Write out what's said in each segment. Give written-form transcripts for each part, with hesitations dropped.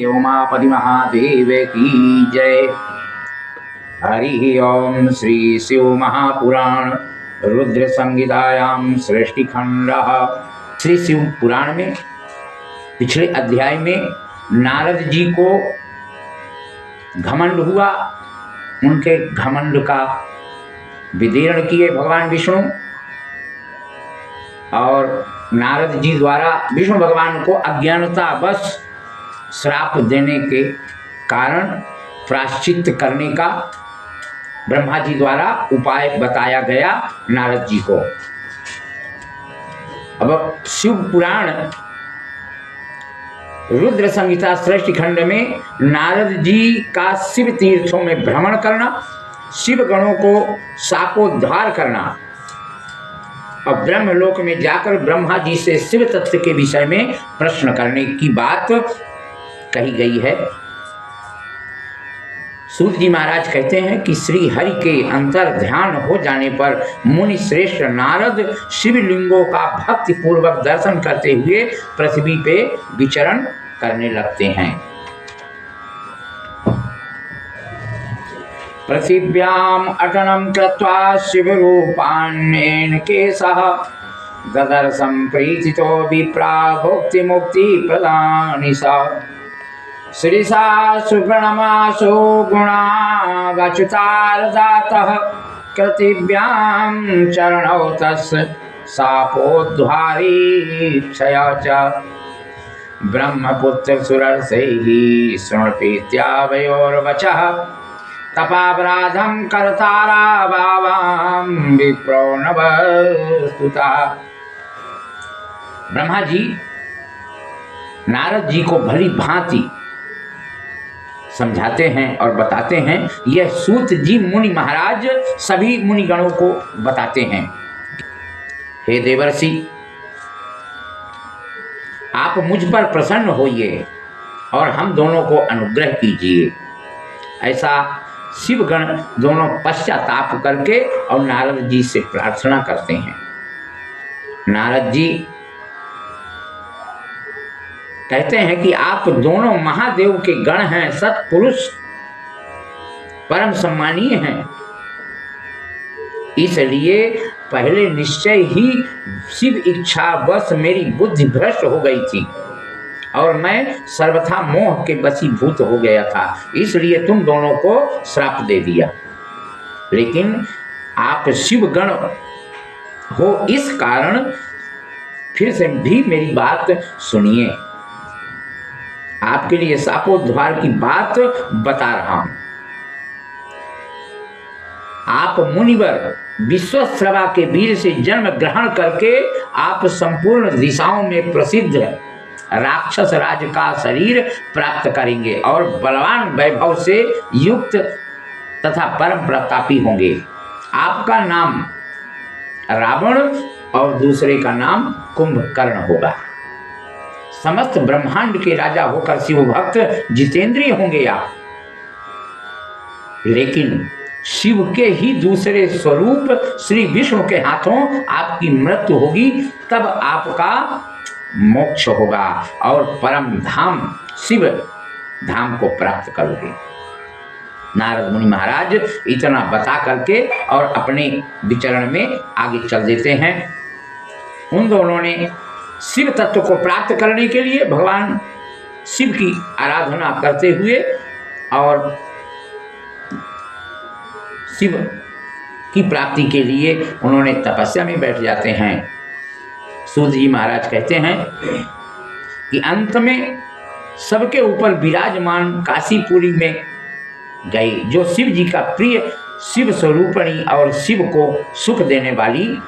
उमापति महादेव की जय। हरि ओम। श्री शिव महापुराण रुद्र संहितायाम सृष्टि खंड। श्री शिव पुराण में पिछले अध्याय में नारद जी को घमंड हुआ, उनके घमंड का विदीर्ण किए भगवान विष्णु, और नारद जी द्वारा विष्णु भगवान को अज्ञानतावश श्राप देने के कारण प्रायश्चित करने का ब्रह्मा जी द्वारा उपाय बताया गया नारद जी को। अब शिव पुराण रुद्र संहिता सृष्टि खंड में नारद जी का शिव तीर्थों में भ्रमण करना, शिव गणों को शापोद्धार करना और ब्रह्मलोक में जाकर ब्रह्मा जी से शिव तत्व के विषय में प्रश्न करने की बात कही गई है। सूत जी महाराज कहते हैं कि श्री हरि के अंतर ध्यान हो जाने पर मुनि श्रेष्ठ नारद शिवलिंगों का भक्ति पूर्वक दर्शन करते हुए पृथ्वी पे विचरण करने लगते हैं। पृथिव्याम अटनम कृत्वा शिवरूपान्येन केशः ददर्शं प्रीतितो विप्रा भुक्ति मुक्ति प्रदानि सा श्रीसा सुप्रणमासो गुणागच्युतारदातः कृतिभ्यां चरणौ तस्य शापोद्धारी क्षया च ब्रह्मपुत्र सुरर्षैः शृणुप्रीत्यावयोर्वचः तपापराधं कर्तारा भावां विप्रो नवस्तुता। ब्रह्मा जी नारद जी को भली भांति समझाते हैं और बताते हैं। यह सूत जी मुनि महाराज सभी मुनिगणों को बताते हैं, हे देवर्षि, आप मुझ पर प्रसन्न होइए और हम दोनों को अनुग्रह कीजिए। ऐसा शिवगण दोनों पश्चाताप करके और नारद जी से प्रार्थना करते हैं। नारद जी कहते हैं कि आप दोनों महादेव के गण हैं, सत्पुरुष, परम सम्मानीय हैं, इसलिए पहले निश्चय ही शिव इच्छा बस मेरी बुद्धि भ्रष्ट हो गई थी और मैं सर्वथा मोह के वशीभूत हो गया था, इसलिए तुम दोनों को श्राप दे दिया। लेकिन आप शिवगण हो, इस कारण फिर से भी मेरी बात सुनिए। आपके लिए शापोद्धार की बात बता रहा हूं। आप मुनिवर विश्वश्रवा के वीर से जन्म ग्रहण करके आप संपूर्ण दिशाओं में प्रसिद्ध राक्षस राज का शरीर प्राप्त करेंगे और बलवान वैभव से युक्त तथा परम प्रतापी होंगे। आपका नाम रावण और दूसरे का नाम कुंभकर्ण होगा। समस्त ब्रह्मांड के राजा होकर शिव भक्त जितेंद्रिय होंगे आप, लेकिन शिव के ही दूसरे स्वरूप श्री विष्णु के हाथों आपकी मृत्यु होगी, तब आपका मोक्ष होगा और परम धाम शिव धाम को प्राप्त करोगे। नारद मुनि महाराज इतना बता करके और अपने विचरण में आगे चल देते हैं। उन दोनों ने शिव तत्व को प्राप्त करने के लिए भगवान शिव की आराधना करते हुए और शिव की प्राप्ति के लिए उन्होंने तपस्या में बैठ जाते हैं। सूत जी महाराज कहते हैं कि अंत में सबके ऊपर विराजमान काशीपुरी में गई, जो शिव जी का प्रिय शिव स्वरूपणी और शिव को सुख देने वाली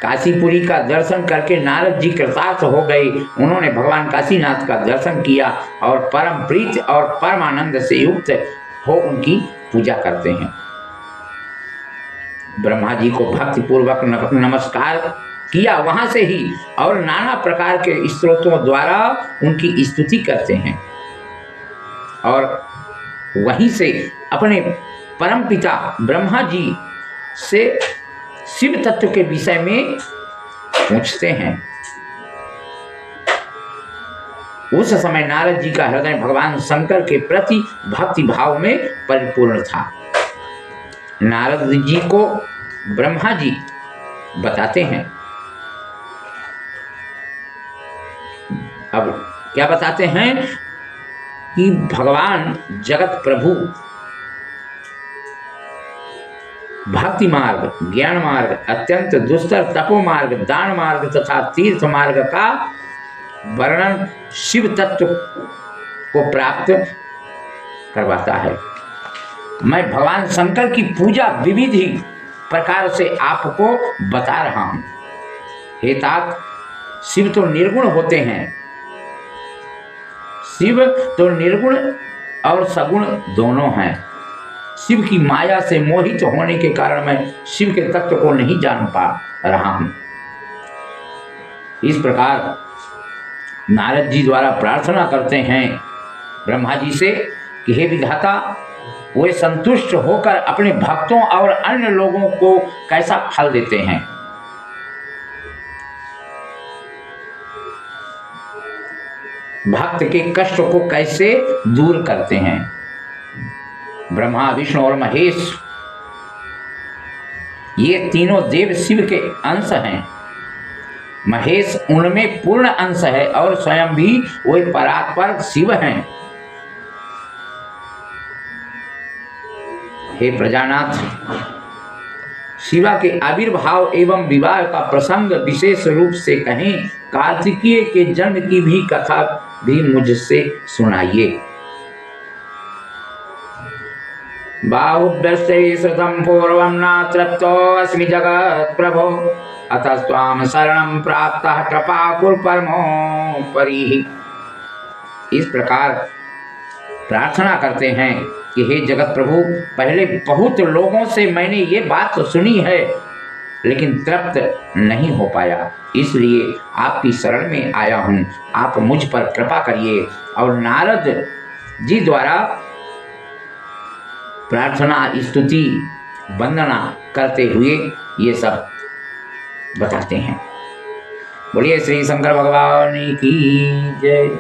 काशीपुरी का दर्शन करके नारद जी कृतार्थ हो गए। उन्होंने भगवान काशीनाथ का दर्शन किया और परम प्रीति और परमानंद से युक्त हो उनकी पूजा करते हैं। ब्रह्मा जी को भक्ति पूर्वक नमस्कार किया वहां से ही और नाना प्रकार के स्तोत्रों द्वारा उनकी स्तुति करते हैं और वहीं से अपने परम पिता ब्रह्मा जी से शिव तत्व के विषय में पूछते हैं। उस समय नारद जी का हृदय भगवान शंकर के प्रति भक्ति भाव में परिपूर्ण था। नारद जी को ब्रह्मा जी बताते हैं, अब क्या बताते हैं कि भगवान जगत प्रभु भक्ति मार्ग, ज्ञान मार्ग, अत्यंत दुस्तर तपो मार्ग, दान मार्ग तथा तीर्थ मार्ग का वर्णन शिव तत्व को प्राप्त करवाता है। मैं भगवान शंकर की पूजा विविध प्रकार से आपको बता रहा हूं। हे तात, शिव तो निर्गुण होते हैं। शिव तो निर्गुण और सगुण दोनों हैं। शिव की माया से मोहित होने के कारण मैं शिव के तत्व को नहीं जान पा रहा हूं। इस प्रकार नारद जी द्वारा प्रार्थना करते हैं ब्रह्मा जी से कि हे विधाता, वे संतुष्ट होकर अपने भक्तों और अन्य लोगों को कैसा फल देते हैं। भक्त के कष्ट को कैसे दूर करते हैं। ब्रह्मा, विष्णु और महेश ये तीनों देव शिव के अंश हैं। महेश उनमें पूर्ण अंश है और स्वयं भी वे परात्पर शिव हैं। हे प्रजानाथ, शिवा के आविर्भाव एवं विवाह का प्रसंग विशेष रूप से कहें, कार्तिकेय के जन्म की भी कथा भी मुझसे सुनाइए। बाहुभ्यस्ते श्रुतं पूर्वं न तृप्तोऽस्मि जगत् प्रभो, अतः त्वां शरणं प्राप्तः कृपाकुरु परमोपरि। इस प्रकार प्रार्थना करते हैं कि हे जगत प्रभु, पहले बहुत लोगों से मैंने ये बात सुनी है लेकिन तृप्त नहीं हो पाया, इसलिए आपकी शरण में आया हूँ। आप मुझ पर कृपा करिए। और नारद जी द्वारा प्रार्थना, स्तुति, वंदना करते हुए ये सब बताते हैं। बोलिए श्री शंकर भगवान की जय।